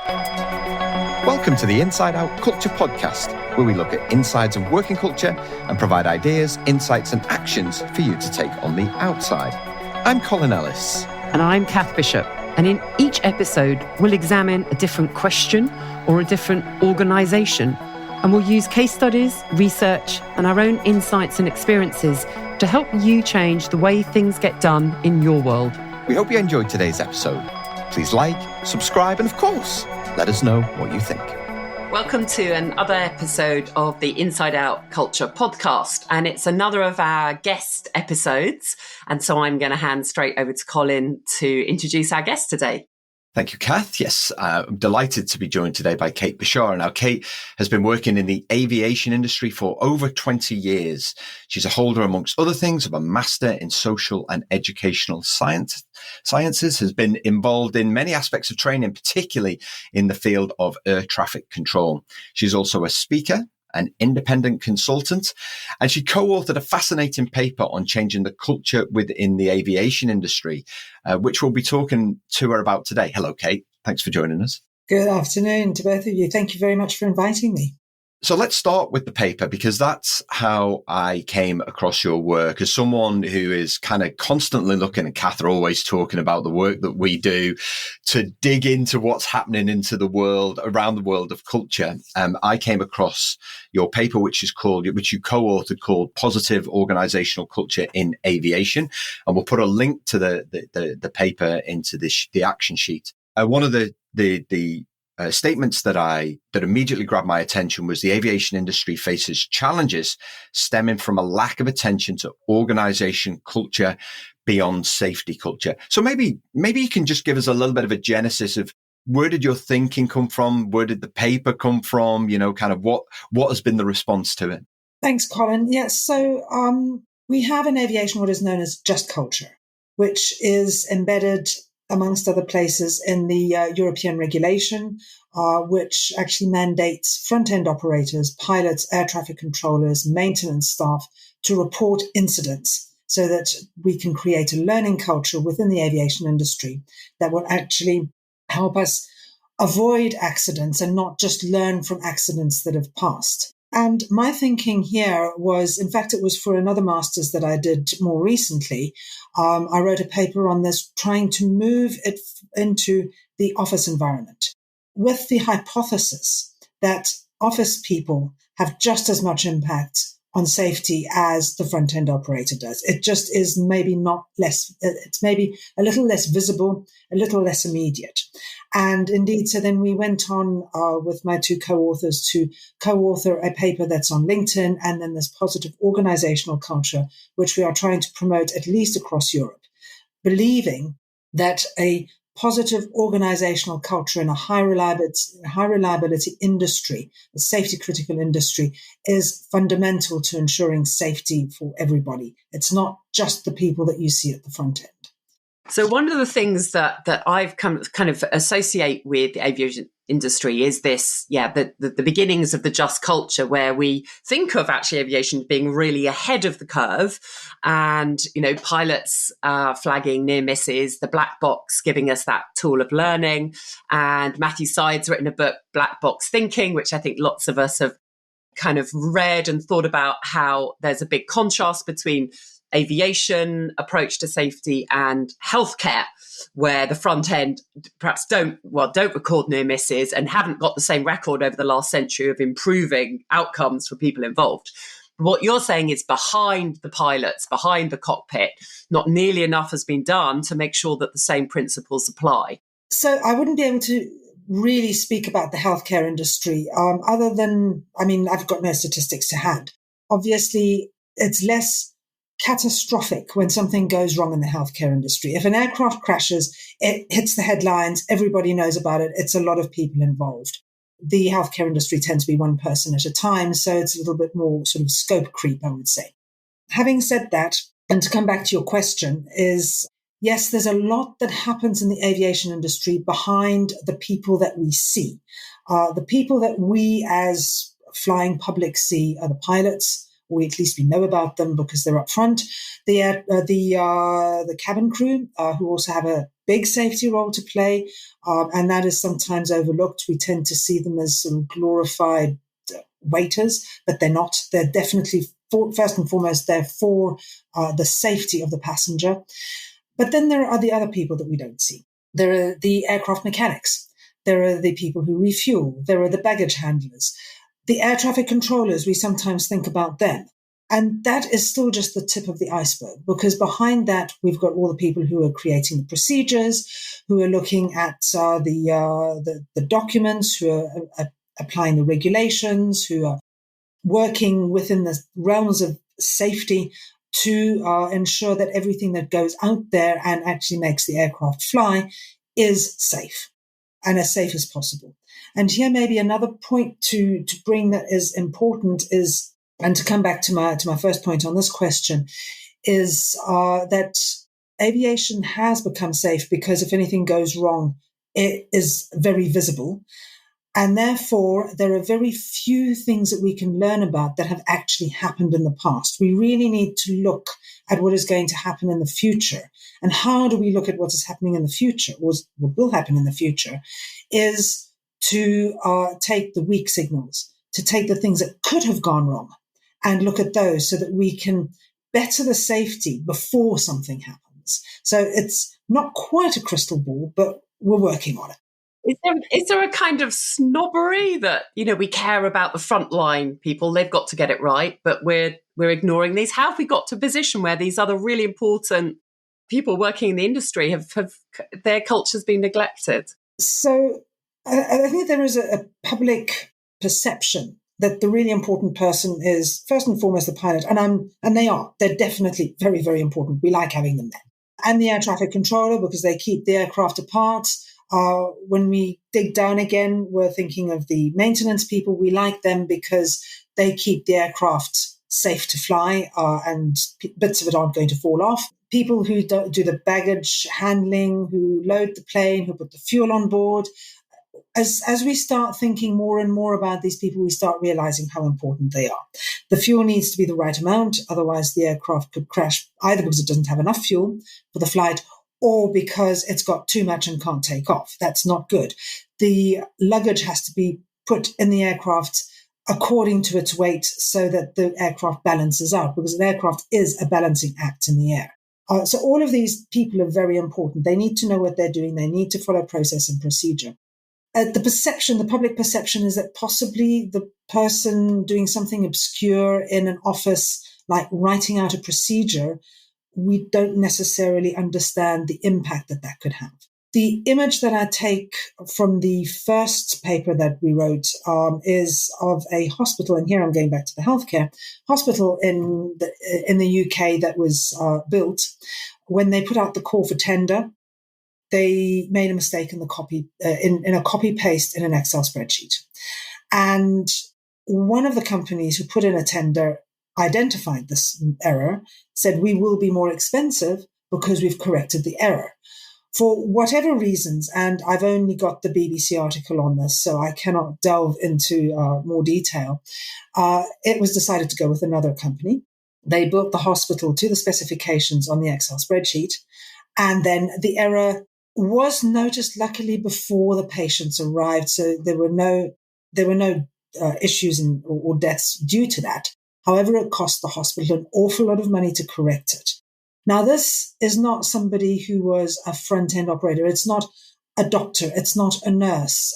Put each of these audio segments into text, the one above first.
Welcome to the Inside Out Culture Podcast, where we look at insides of working culture and provide ideas, insights and actions for you to take on the outside. I'm Colin Ellis. And I'm Cate Bichara. And in each episode, we'll examine a different question or a different organisation. And we'll use case studies, research and our own insights and experiences to help you change the way things get done in your world. We hope you enjoyed today's episode. Please like, subscribe and of course, let us know what you think. Welcome to another episode of the Inside Out Culture Podcast. And it's another of our guest episodes. And so I'm going to hand straight over to Colin to introduce our guest today. Thank you, Kath. Yes, I'm delighted to be joined today by Cate Bichara. Now, Cate has been working in the aviation industry for over 20 years. She's a holder, amongst other things, of a Master in Social and Educational Sciences, has been involved in many aspects of training, particularly in the field of air traffic control. She's also a speaker, an independent consultant, and she co-authored a fascinating paper on changing the culture within the aviation industry, which we'll be talking to her about today. Hello, Cate. Thanks for joining us. Good afternoon to both of you. Thank you very much for inviting me. So let's start with the paper, because that's how I came across your work as someone who is kind of constantly looking, and Kath are always talking about the work that we do to dig into what's happening into the world, around the world of culture. I came across your paper, which you co-authored, called Positive Organisational Culture in Aviation. And we'll put a link to the paper into the action sheet. One of the statements that immediately grabbed my attention was the aviation industry faces challenges stemming from a lack of attention to organisation culture beyond safety culture. So maybe you can just give us a little bit of a genesis of where did your thinking come from? Where did the paper come from? You know, kind of what has been the response to it? Thanks, Colin. Yes. So we have in aviation what is known as just culture, which is embedded amongst other places in the European regulation, which actually mandates front-end operators, pilots, air traffic controllers, maintenance staff to report incidents so that we can create a learning culture within the aviation industry that will actually help us avoid accidents and not just learn from accidents that have passed. And my thinking here was, in fact, it was for another master's that I did more recently. I wrote a paper on this, trying to move it into the office environment with the hypothesis that office people have just as much impact on safety as the front-end operator does. It just is maybe not less, it's maybe a little less visible, a little less immediate. And indeed, so then we went on with my two co-authors to co-author a paper that's on LinkedIn, and then this positive organizational culture, which we are trying to promote at least across Europe, believing that a positive organizational culture in a high reliability industry, a safety critical industry, is fundamental to ensuring safety for everybody. It's not just the people that you see at the front end. So one of the things that I've kind of associate with the aviation industry is this, the beginnings of the just culture, where we think of actually aviation being really ahead of the curve, and pilots flagging near misses, the black box giving us that tool of learning. And Matthew Side's written a book, Black Box Thinking, which I think lots of us have kind of read and thought about, how there's a big contrast between aviation approach to safety and healthcare, where the front end perhaps don't record near misses and haven't got the same record over the last century of improving outcomes for people involved. What you're saying is behind the pilots, behind the cockpit, not nearly enough has been done to make sure that the same principles apply. So I wouldn't be able to really speak about the healthcare industry other than, I've got no statistics to hand. Obviously, it's less catastrophic when something goes wrong in the healthcare industry. If an aircraft crashes, it hits the headlines, everybody knows about it, it's a lot of people involved. The healthcare industry tends to be one person at a time, so it's a little bit more sort of scope creep, I would say. Having said that, and to come back to your question, is yes, there's a lot that happens in the aviation industry behind the people that we see. The people that we as flying public see are the pilots, or at least we know about them because they're up front. The cabin crew, who also have a big safety role to play, and that is sometimes overlooked. We tend to see them as some glorified waiters, but they're not. They're definitely, first and foremost, they're for the safety of the passenger. But then there are the other people that we don't see. There are the aircraft mechanics. There are the people who refuel. There are the baggage handlers. The air traffic controllers, we sometimes think about them. And that is still just the tip of the iceberg, because behind that, we've got all the people who are creating the procedures, who are looking at the documents, who are applying the regulations, who are working within the realms of safety to ensure that everything that goes out there and actually makes the aircraft fly is safe and as safe as possible. And here maybe another point to bring that is important is, and to come back to my first point on this question, is that aviation has become safe because if anything goes wrong, it is very visible. And therefore, there are very few things that we can learn about that have actually happened in the past. We really need to look at what is going to happen in the future. And how do we look at what is happening in the future, or what will happen in the future, is to take the weak signals, to take the things that could have gone wrong and look at those so that we can better the safety before something happens. So it's not quite a crystal ball, but we're working on it. Is there a kind of snobbery that, we care about the frontline people, they've got to get it right, but we're ignoring these? How have we got to a position where these other really important people working in the industry have their culture's been neglected? So I think there is a public perception that the really important person is first and foremost the pilot, and they're definitely very, very important. We like having them there, and the air traffic controller, because they keep the aircraft apart. When we dig down again, we're thinking of the maintenance people. We like them because they keep the aircraft safe to fly, and bits of it aren't going to fall off. People who do the baggage handling, who load the plane, who put the fuel on board. As we start thinking more and more about these people, we start realizing how important they are. The fuel needs to be the right amount, otherwise the aircraft could crash, either because it doesn't have enough fuel for the flight, or because it's got too much and can't take off. That's not good. The luggage has to be put in the aircraft according to its weight so that the aircraft balances out, because an aircraft is a balancing act in the air. So all of these people are very important. They need to know what they're doing. They need to follow process and procedure. The public perception is that possibly the person doing something obscure in an office, like writing out a procedure, we don't necessarily understand the impact that could have. The image that I take from the first paper that we wrote is of a hospital, and here I'm going back to the healthcare hospital in the UK that was built. When they put out the call for tender, they made a mistake in the copy in a copy paste in an Excel spreadsheet, and one of the companies who put in a tender identified this error, said we will be more expensive because we've corrected the error. For whatever reasons, and I've only got the BBC article on this, so I cannot delve into more detail, it was decided to go with another company. They built the hospital to the specifications on the Excel spreadsheet, and then the error was noticed, luckily, before the patients arrived, so there were no issues or deaths due to that. However, it cost the hospital an awful lot of money to correct it. Now, this is not somebody who was a front-end operator. It's not a doctor. It's not a nurse.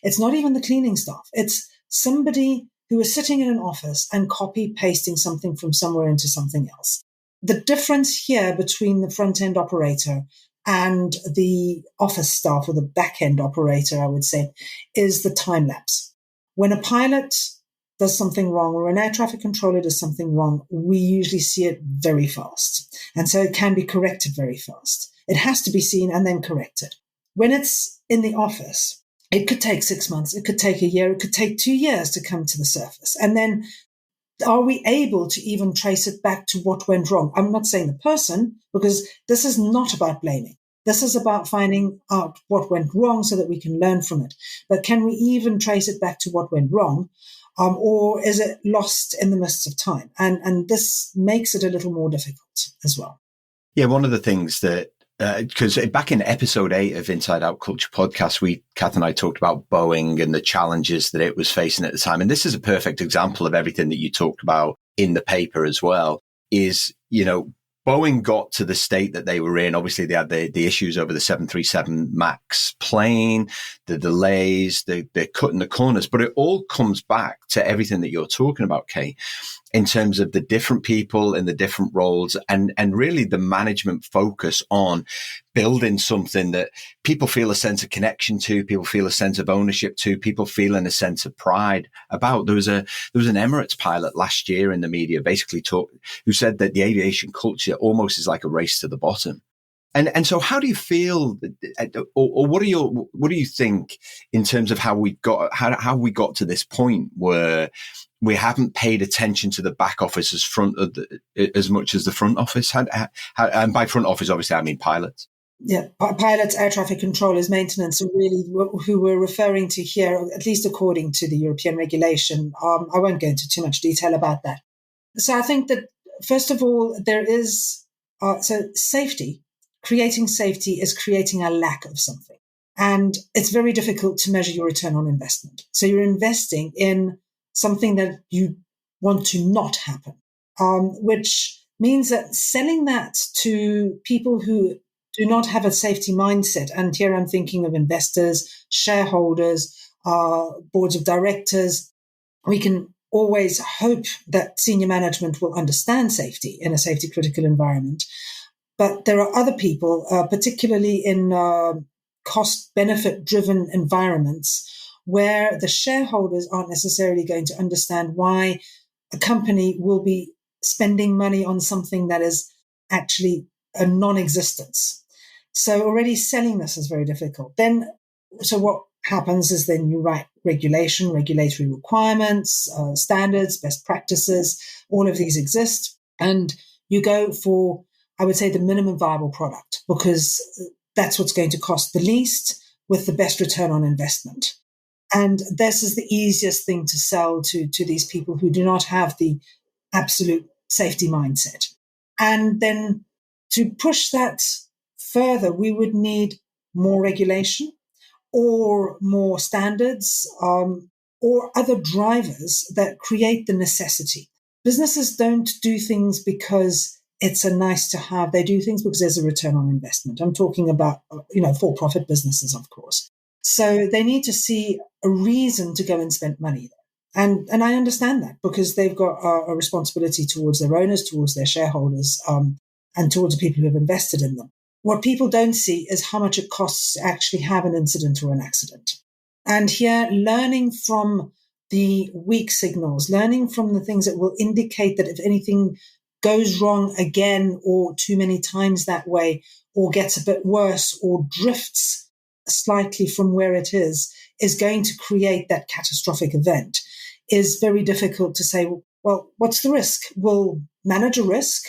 It's not even the cleaning staff. It's somebody who is sitting in an office and copy-pasting something from somewhere into something else. The difference here between the front-end operator and the office staff, or the back-end operator, I would say, is the time lapse. When a pilot does something wrong, or an air traffic controller does something wrong, we usually see it very fast. And so it can be corrected very fast. It has to be seen and then corrected. When it's in the office, it could take 6 months, it could take a year, it could take 2 years to come to the surface. And then are we able to even trace it back to what went wrong? I'm not saying the person, because this is not about blaming. This is about finding out what went wrong so that we can learn from it. But can we even trace it back to what went wrong? or is it lost in the mists of time? And this makes it a little more difficult as well. Yeah, one of the things that, because back in episode 8 of Inside Out Culture podcast, Cate and I talked about Boeing and the challenges that it was facing at the time. And this is a perfect example of everything that you talked about in the paper as well, is, Boeing got to the state that they were in. Obviously, they had the issues over the 737 MAX plane, the delays, they're cutting the corners. But it all comes back to everything that you're talking about, Cate, in terms of the different people in the different roles and really the management focus on building something that people feel a sense of connection to, people feel a sense of ownership to, people feeling a sense of pride about. There was an Emirates pilot last year in the media basically who said that the aviation culture almost is like a race to the bottom. And so how do you feel, or what do you think in terms of how we got to this point where we haven't paid attention to the back office as much as the front office? And by front office, obviously, I mean pilots. Yeah, pilots, air traffic controllers, maintenance are really who we're referring to here, at least according to the European regulation. I won't go into too much detail about that. So I think that, first of all, there is safety. Creating safety is creating a lack of something. And it's very difficult to measure your return on investment. So you're investing in something that you want to not happen, which means that selling that to people who do not have a safety mindset, and here I'm thinking of investors, shareholders, boards of directors, we can always hope that senior management will understand safety in a safety critical environment. But there are other people, particularly in cost-benefit driven environments, where the shareholders aren't necessarily going to understand why a company will be spending money on something that is actually a non-existence. So already selling this is very difficult. So what happens is then you write regulatory requirements, standards, best practices, all of these exist. And you go for, I would say, the minimum viable product, because that's what's going to cost the least with the best return on investment. And this is the easiest thing to sell to these people who do not have the absolute safety mindset. And then to push that further, we would need more regulation or more standards or other drivers that create the necessity. Businesses don't do things because it's a nice to have. They do things because there's a return on investment. I'm talking about, for-profit businesses, of course. So they need to see a reason to go and spend money there. And I understand that, because they've got a responsibility towards their owners, towards their shareholders, and towards the people who have invested in them. What people don't see is how much it costs to actually have an incident or an accident. And here, learning from the weak signals, learning from the things that will indicate that if anything goes wrong again or too many times that way, or gets a bit worse or drifts slightly from where it is going to create that catastrophic event, is very difficult to say, well, what's the risk? We'll manage a risk.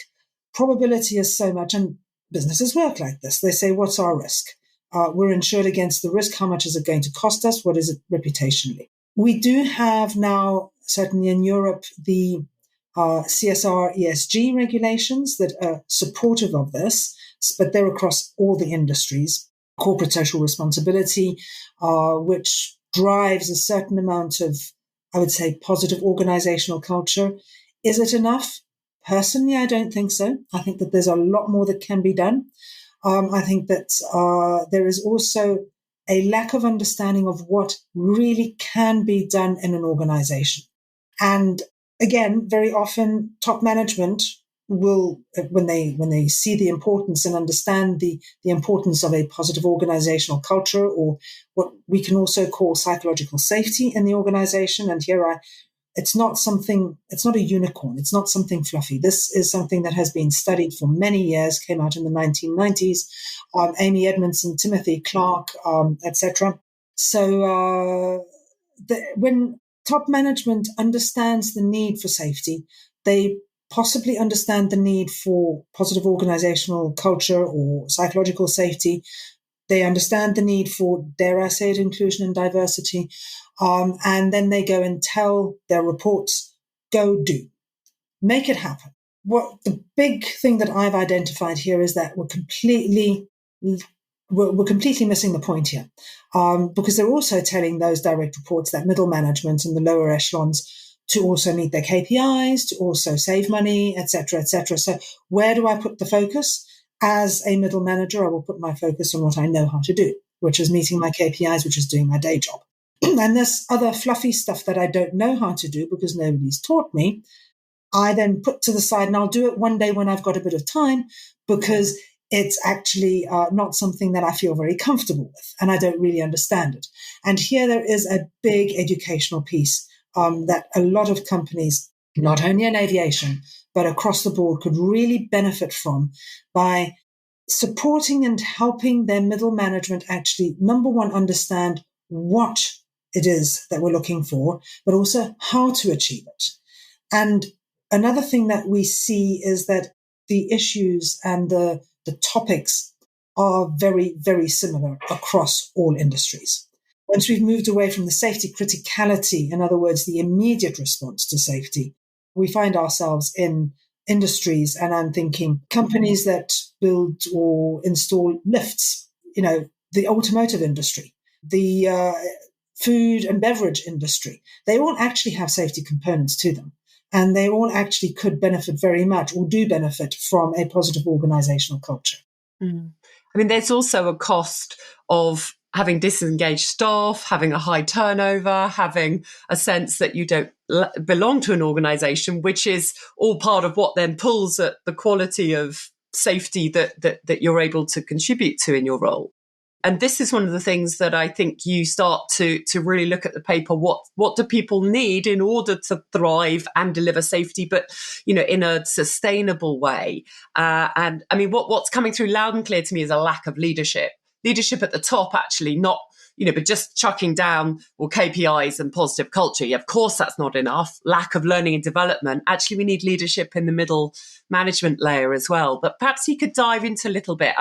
Probability is so much, and businesses work like this. They say, what's our risk? We're insured against the risk. How much is it going to cost us? What is it reputationally? We do have now, certainly in Europe, the CSR ESG regulations that are supportive of this, but they're across all the industries. Corporate social responsibility, which drives a certain amount of, I would say, positive organizational culture. Is it enough? Personally, I don't think so. I think that there's a lot more that can be done. I think that there is also a lack of understanding of what really can be done in an organization. And again, very often top management will, when they see the importance and understand the importance of a positive organizational culture, or what we can also call psychological safety in the organization. And here it's not a unicorn. It's not something fluffy. This is something that has been studied for many years, came out in the 1990s, Amy Edmondson, Timothy Clark, etc. So when top management understands the need for safety, they possibly understand the need for positive organizational culture or psychological safety. They understand the need for, dare I say it, inclusion and diversity. And then they go and tell their reports, go do, make it happen. What the big thing that I've identified here is that we're completely missing the point here, because they're also telling those direct reports, that middle management and the lower echelons, to also meet their KPIs, to also save money, etc., etc. So where do I put the focus? As a middle manager, I will put my focus on what I know how to do, which is meeting my KPIs, which is doing my day job. And this other fluffy stuff that I don't know how to do because nobody's taught me, I then put to the side, and I'll do it one day when I've got a bit of time, because it's actually not something that I feel very comfortable with, and I don't really understand it. And here there is a big educational piece that a lot of companies, not only in aviation, but across the board, could really benefit from by supporting and helping their middle management actually, number one, understand what it is that we're looking for, but also how to achieve it. And another thing that we see is that the issues and the topics are very, very similar across all industries. Once we've moved away from the safety criticality, in other words, the immediate response to safety, we find ourselves in industries, and I'm thinking companies that build or install lifts, the automotive industry, the food and beverage industry, they all actually have safety components to them. And they all actually could benefit very much, or do benefit, from a positive organisational culture. Mm. I mean, there's also a cost of having disengaged staff, having a high turnover, having a sense that you don't belong to an organisation, which is all part of what then pulls at the quality of safety that you're able to contribute to in your role. And this is one of the things that I think you start to really look at the paper. What do people need in order to thrive and deliver safety, but in a sustainable way? And I mean, what's coming through loud and clear to me is a lack of leadership. Leadership at the top, actually, not but just chucking down KPIs and positive culture. Yeah, of course, that's not enough. Lack of learning and development. Actually, we need leadership in the middle management layer as well. But perhaps you could dive into a little bit.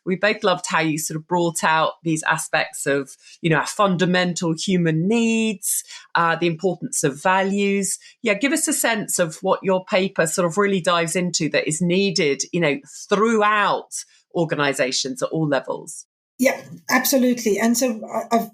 We both loved how you sort of brought out these aspects of, our fundamental human needs, the importance of values. Yeah, give us a sense of what your paper sort of really dives into that is needed, throughout organizations at all levels. Yeah, absolutely. And so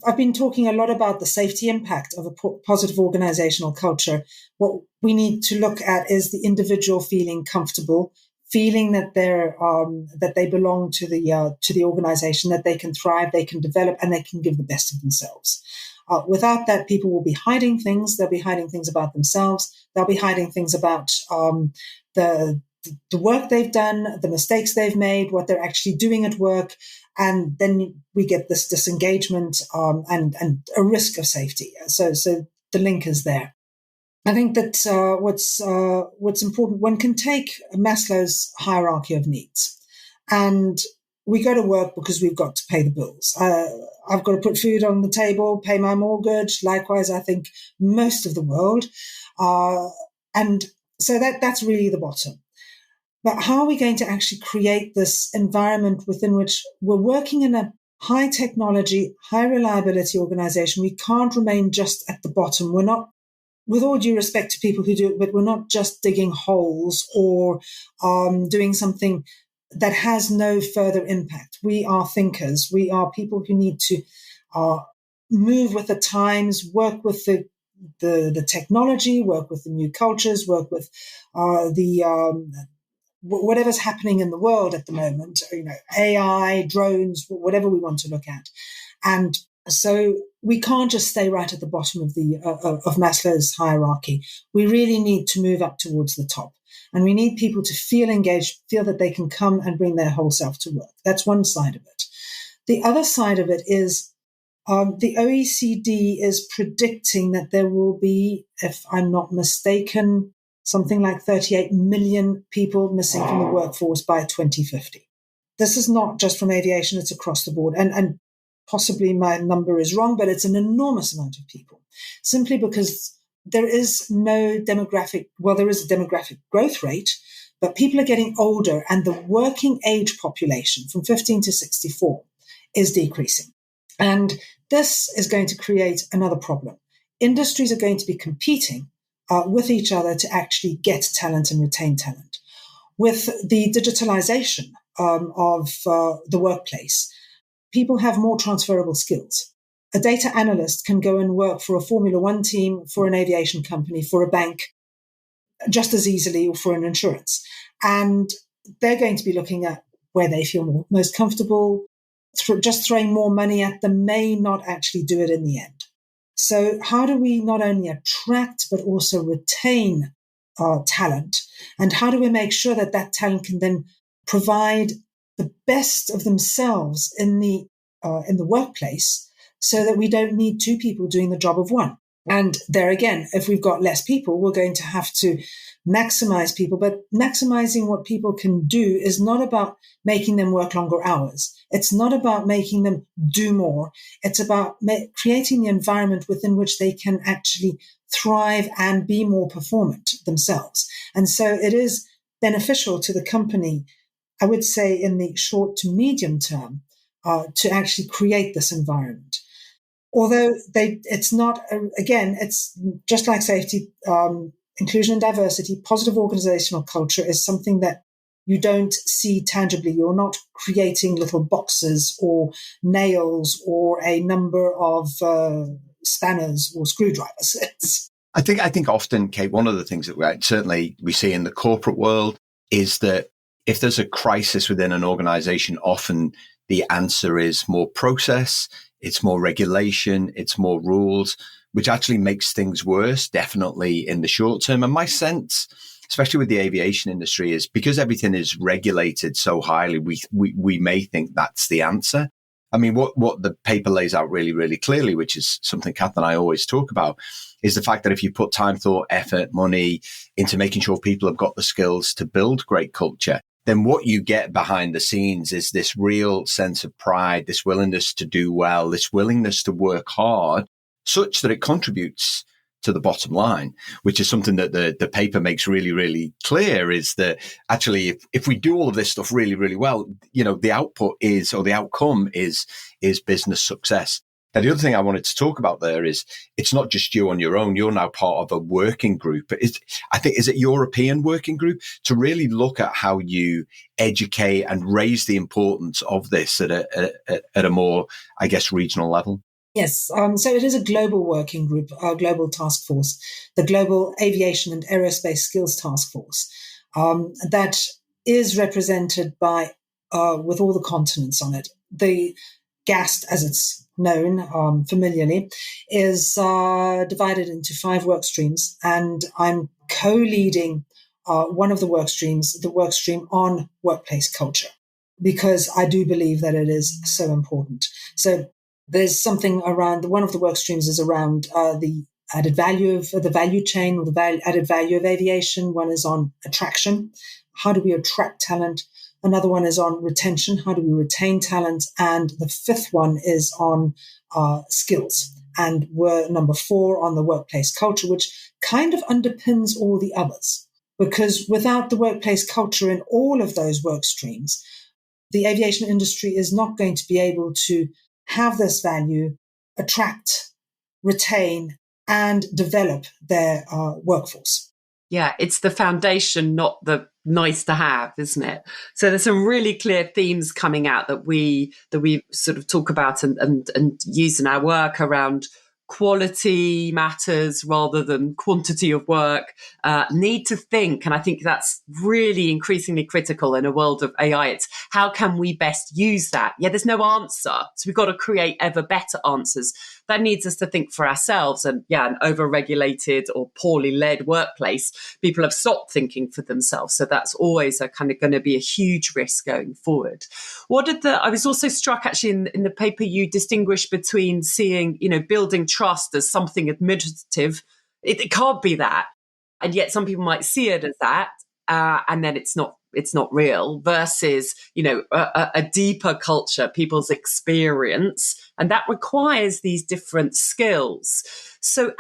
I've been talking a lot about the safety impact of a positive organizational culture. What we need to look at is the individual feeling comfortable, feeling that they belong to the organization, that they can thrive, they can develop, and they can give the best of themselves. Without that, people will be hiding things. They'll be hiding things about themselves. They'll be hiding things about the work they've done, the mistakes they've made, what they're actually doing at work. And then we get this disengagement and a risk of safety. So the link is there. I think that what's important, one can take Maslow's hierarchy of needs, and we go to work because we've got to pay the bills. I've got to put food on the table, pay my mortgage. Likewise, I think most of the world. And so that's really the bottom. But how are we going to actually create this environment within which we're working in a high technology, high reliability organization? We can't remain just at the bottom. We're not, with all due respect to people who do it, but we're not just digging holes or doing something that has no further impact. We are thinkers. We are people who need to move with the times, work with the technology, work with the new cultures, work with whatever's happening in the world at the moment, AI, drones, whatever we want to look at. And so we can't just stay right at the bottom of of Maslow's hierarchy. We really need to move up towards the top. And we need people to feel engaged, feel that they can come and bring their whole self to work. That's one side of it. The other side of it is the OECD is predicting that there will be, if I'm not mistaken, something like 38 million people missing from the workforce by 2050. This is not just from aviation, it's across the board. And possibly my number is wrong, but it's an enormous amount of people, simply because there is no demographic, there is a demographic growth rate, but people are getting older, and the working age population from 15 to 64 is decreasing. And this is going to create another problem. Industries are going to be competing with each other to actually get talent and retain talent. With the digitalization of the workplace, people have more transferable skills. A data analyst can go and work for a Formula One team, for an aviation company, for a bank, just as easily, or for an insurance. And they're going to be looking at where they feel most comfortable. Just throwing more money at them may not actually do it in the end. So how do we not only attract, but also retain talent? And how do we make sure that that talent can then provide the best of themselves in the workplace, so that we don't need two people doing the job of one? And there again, if we've got less people, we're going to have to maximize people. But maximizing what people can do is not about making them work longer hours. It's not about making them do more. It's about creating the environment within which they can actually thrive and be more performant themselves. And so it is beneficial to the company, I would say, in the short to medium term, to actually create this environment. Although it's not, again, it's just like safety, inclusion and diversity, positive organizational culture is something that you don't see tangibly. You're not creating little boxes or nails or a number of spanners or screwdrivers. I think often, Kate, one of the things that we see in the corporate world is that if there's a crisis within an organization, often the answer is more process, it's more regulation, it's more rules, which actually makes things worse, definitely in the short term. And my sense, especially with the aviation industry, is because everything is regulated so highly, we may think that's the answer. I mean, what the paper lays out really, really clearly, which is something Kath and I always talk about, is the fact that if you put time, thought, effort, money into making sure people have got the skills to build great culture, then what you get behind the scenes is this real sense of pride, this willingness to do well, this willingness to work hard, such that it contributes to the bottom line, which is something that the paper makes really, really clear, is that actually if we do all of this stuff really, really well, the output is, or the outcome is business success. Now, the other thing I wanted to talk about there is it's not just you on your own. You're now part of a working group. Is it European working group to really look at how you educate and raise the importance of this at a more, I guess, regional level? Yes. So it is a global working group, a global task force, the Global Aviation and Aerospace Skills Task Force, that is represented by, with all the continents on it. The GAST, as it's known familiarly, is divided into 5 work streams, and I'm co-leading one of the work streams, the work stream on workplace culture, because I do believe that it is so important. So there's something around, one of the work streams is around the added value of the value chain, or the added value of aviation. One is on attraction. How do we attract talent? Another one is on retention. How do we retain talent? And the 5th one is on skills. And we're number 4 on the workplace culture, which kind of underpins all the others. Because without the workplace culture in all of those work streams, the aviation industry is not going to be able to have this value, attract, retain, and develop their workforce. Yeah, it's the foundation, not the nice to have, isn't it? So there's some really clear themes coming out that we sort of talk about and use in our work around quality matters rather than quantity of work, need to think. And I think that's really increasingly critical in a world of AI. It's how can we best use that? Yeah, there's no answer. So we've got to create ever better answers. That needs us to think for ourselves. And yeah, an over-regulated or poorly led workplace, people have stopped thinking for themselves. So that's always a kind of going to be a huge risk going forward. I was also struck actually in the paper, you distinguish between seeing, building trust as something administrative. It can't be that. And yet some people might see it as that. And then it's not it's not real, versus, a deeper culture, people's experience, and that requires these different skills. So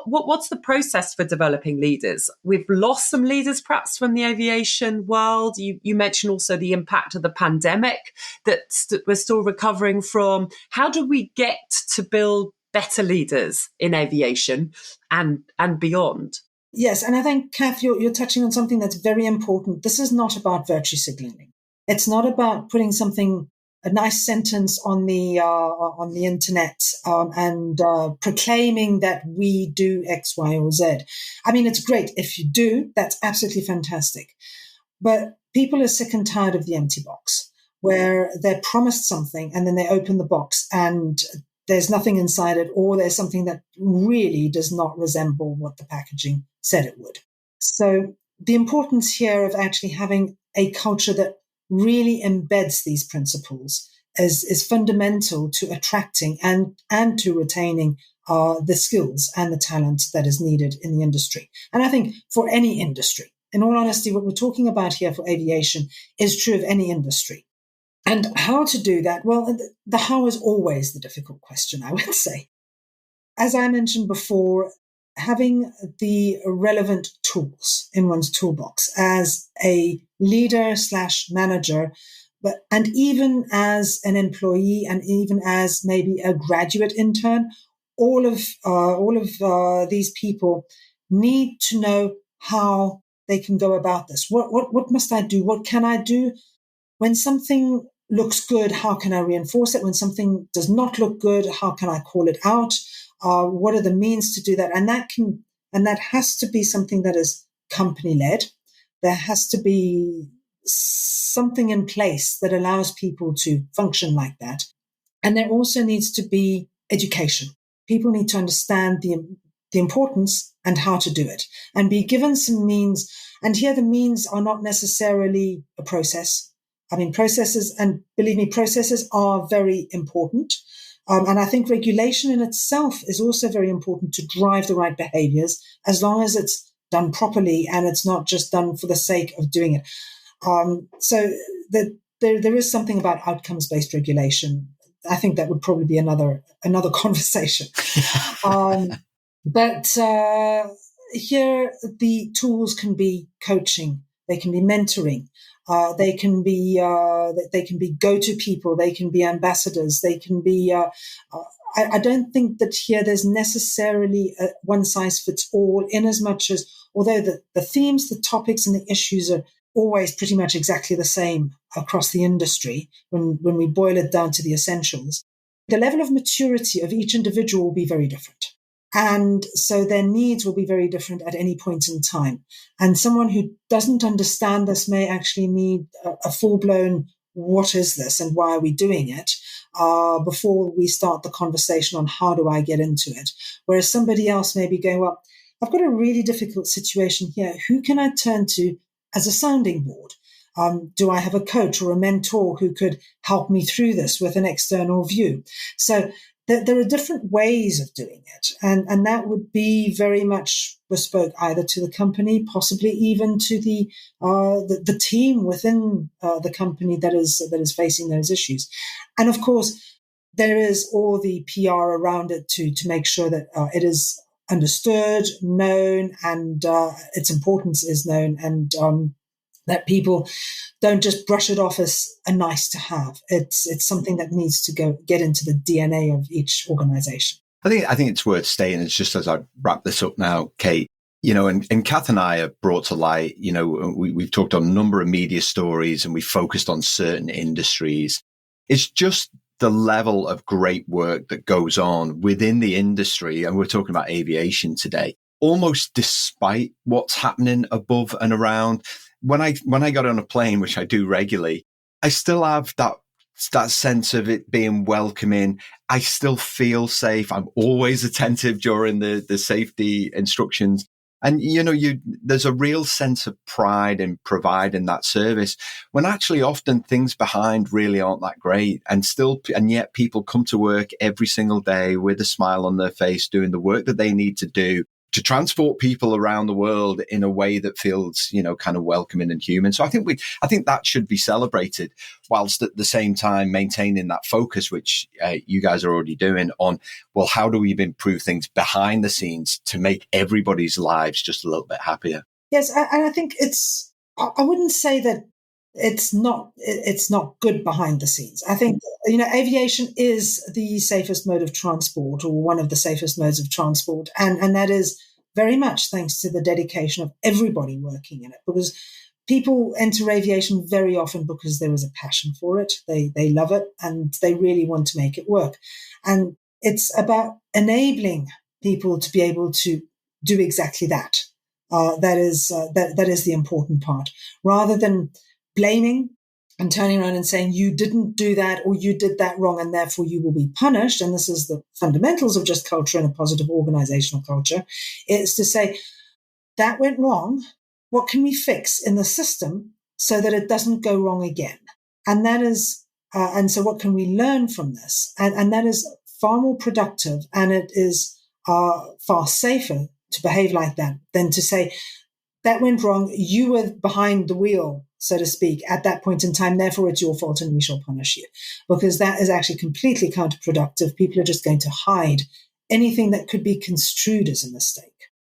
what's the process for developing leaders? We've lost some leaders perhaps from the aviation world. You mentioned also the impact of the pandemic that we're still recovering from. How do we get to build better leaders in aviation and beyond? Yes, and I think, Kath, you're touching on something that's very important. This is not about virtue signaling. It's not about putting a nice sentence on the internet and proclaiming that we do X, Y, or Z. I mean, it's great if you do. That's absolutely fantastic. But people are sick and tired of the empty box, where they're promised something and then they open the box and there's nothing inside it, or there's something that really does not resemble what the packaging said it would. So the importance here of actually having a culture that really embeds these principles is fundamental to attracting and to retaining the skills and the talent that is needed in the industry. And I think for any industry, in all honesty, what we're talking about here for aviation is true of any industry. And how to do that? Well, the how is always the difficult question, I would say. As I mentioned before, having the relevant tools in one's toolbox as a leader / manager, and even as an employee and even as maybe a graduate intern, all of these people need to know how they can go about this. What must I do? What can I do? When something looks good, how can I reinforce it? When something does not look good, how can I call it out? What are the means to do that? And that has to be something that is company led. There has to be something in place that allows people to function like that. And there also needs to be education. People need to understand the importance and how to do it and be given some means. And here the means are not necessarily a process. I mean, processes, and believe me, processes are very important. And I think regulation in itself is also very important to drive the right behaviors, as long as it's done properly and it's not just done for the sake of doing it. So there is something about outcomes-based regulation. I think that would probably be another conversation. But here the tools can be coaching, they can be mentoring. They can be go-to people. They can be ambassadors. They can be. I don't think that here there's necessarily a one-size-fits-all. In as much as, although the themes, the topics, and the issues are always pretty much exactly the same across the industry, when we boil it down to the essentials, the level of maturity of each individual will be very different. And so their needs will be very different at any point in time. And someone who doesn't understand this may actually need a full-blown, what is this and why are we doing it, before we start the conversation on how do I get into it. Whereas somebody else may be going, well, I've got a really difficult situation here. Who can I turn to as a sounding board? Do I have a coach or a mentor who could help me through this with an external view? So there are different ways of doing it, and that would be very much bespoke either to the company, possibly even to the team within the company that is facing those issues. And of course, there is all the PR around it to make sure that it is understood, known, and its importance is known, and that people don't just brush it off as a nice to have. It's something that needs to get into the DNA of each organization. I think it's worth stating, it's just as I wrap this up now, Kate, and Kath and I have brought to light, we've talked on a number of media stories and we focused on certain industries. It's just the level of great work that goes on within the industry. And we're talking about aviation today, almost despite what's happening above and around. When I got on a plane, which I do regularly, I still have that sense of it being welcoming. I still feel safe. I'm always attentive during the safety instructions. And, there's a real sense of pride in providing that service when actually often things behind really aren't that great. And yet people come to work every single day with a smile on their face, doing the work that they need to do to transport people around the world in a way that feels, kind of welcoming and human. So I think that should be celebrated, whilst at the same time maintaining that focus, which you guys are already doing on, well, how do we improve things behind the scenes to make everybody's lives just a little bit happier? Yes, and I think I wouldn't say that it's not good behind the scenes. I think, aviation is the safest mode of transport, or one of the safest modes of transport. And that is very much thanks to the dedication of everybody working in it, because people enter aviation very often because there is a passion for it. They love it and they really want to make it work. And it's about enabling people to be able to do exactly that. That is the important part, rather than blaming and turning around and saying you didn't do that or you did that wrong and therefore you will be punished. And this is the fundamentals of just culture and a positive organizational culture. It's to say that went wrong. What can we fix in the system so that it doesn't go wrong again? And that is, and so what can we learn from this? And that is far more productive, and it is far safer to behave like that than to say that went wrong. You were behind the wheel, so to speak, at that point in time. Therefore, it's your fault and we shall punish you, because that is actually completely counterproductive. People are just going to hide anything that could be construed as a mistake.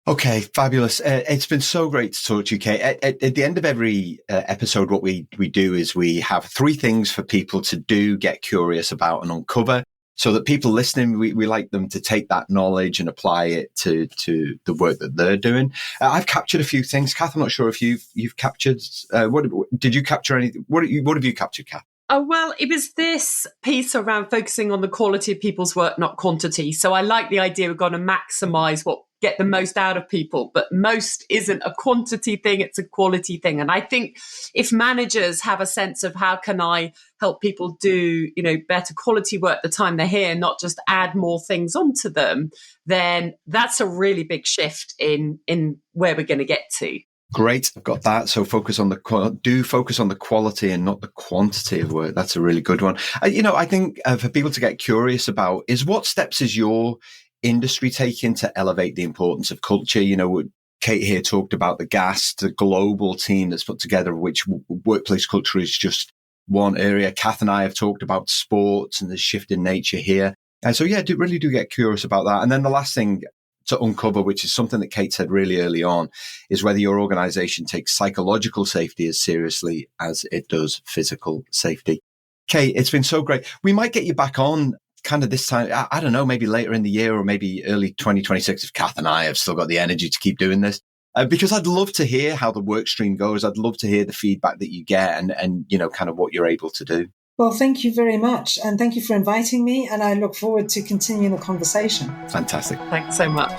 Okay, fabulous. It's been so great to talk to you, Kate. At the end of every episode, what we do is we have 3 things for people to do, get curious about and uncover, so that people listening, we like them to take that knowledge and apply it to the work that they're doing. I've captured a few things. Kath, I'm not sure if you've captured, what did you capture anything? What have you captured, Kath? Oh, well, it was this piece around focusing on the quality of people's work, not quantity. So I like the idea we're going to maximise get the most out of people, but most isn't a quantity thing, it's a quality thing. And I think if managers have a sense of how can I help people do, better quality work the time they're here, not just add more things onto them, then that's a really big shift in where we're going to get to. Great, I've got that. So focus on the quality and not the quantity of work. That's a really good one. I think for people to get curious about is what steps is your industry taking to elevate the importance of culture? Kate here talked about the global team that's put together, which workplace culture is just one area. Kath and I have talked about sports and the shift in nature here. And so, really do get curious about that. And then the last thing to uncover, which is something that Kate said really early on, is whether your organization takes psychological safety as seriously as it does physical safety. Kate, it's been so great. We might get you back on kind of this time, I don't know, maybe later in the year or maybe early 2026 if Kath and I have still got the energy to keep doing this. Because I'd love to hear how the work stream goes. I'd love to hear the feedback that you get and kind of what you're able to do. Well, thank you very much. And thank you for inviting me. And I look forward to continuing the conversation. Fantastic. Thanks so much.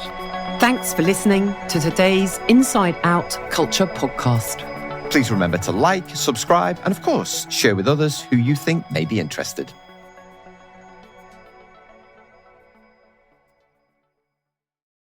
Thanks for listening to today's Inside Out Culture podcast. Please remember to like, subscribe, and of course, share with others who you think may be interested.